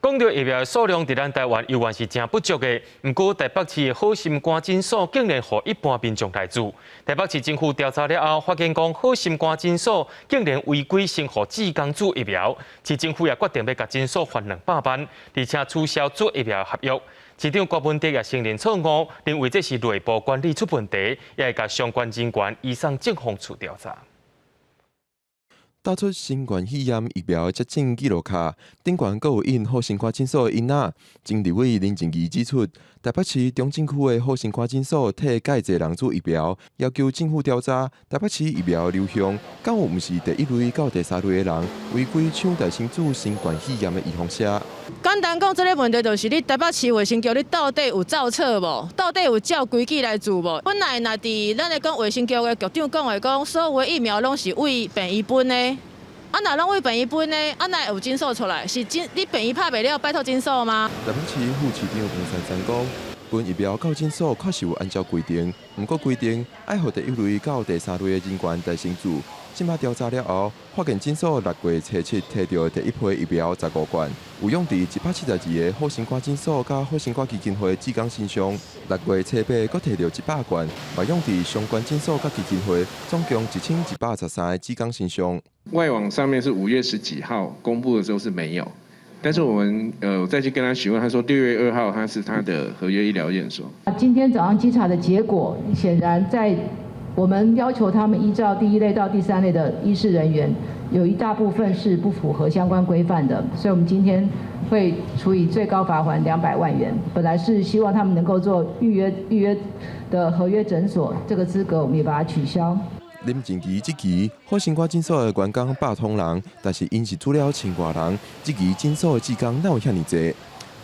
讲到疫苗数量伫咱台湾依然是真不足的，不过台北市的好心肝诊所竟然予一般民众来住。台北市政府调查了后，发现讲好心肝诊所竟然违规先予志工注疫苗，市政府也决定要甲诊所罚200万，而且取消注疫苗合约。市长郭文德也承认错误，认为这是内部管理出问题，也会甲相关人员移送政风处调查。打出新冠肺炎疫苗接种记录卡，顶悬阁有印好心肝诊所的印仔。经立委林静怡指出，台北市中正区的好心肝诊所替介侪人注疫苗，要求政府调查台北市疫苗流向，敢有毋是第一类到第3类的人违规抢代新注新冠肺炎的预防车？简单讲，这个问题就是你台北市卫生局你到底有照册无？到底有照规矩来做无？本来若伫咱咧讲卫生局的局长讲的讲，所有的疫苗拢是为病医分的。啊，若拢为病医分的，啊，哪有诊所出来？是你病医拍袂了，拜托诊所吗？台北市副市长黄珊珊讲，本疫苗到诊所确实有按照规定，不过规定爱予第1类到第3类的人员来先注。即马调查了后，发现诊所6月初7摕到第1批疫苗15罐，有用伫172个好心肝诊所甲好心肝基金会志工身上。6月初8阁摕到100罐，嘛用伫相关诊所甲基金会，总共1113个志工身上。外网上面是5月10几号公布的时候是没有，但是我们再去跟他询问，他说6月2号他是他的合约医疗验所。今天早上稽查的结果，显然在我们要求他们依照第1类到第3类的医事人员，有一大部分是不符合相关规范的，所以我们今天会处以最高罚款200万元。本来是希望他们能够做预约的合约诊所，这个资格我们也把它取消。林静怡这期好心肝诊所的员工100通人，但是因是做了1000多人，这期诊所的职工哪有遐尼济？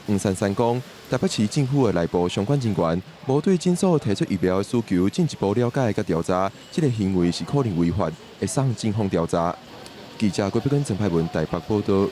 黄珊珊讲，台北市政府的内部相关人员无对诊所提出疫苗的需求进一步了解甲调查，这个行为是可能违法，会送警方调查。记者郭碧根、郑派文台北报道。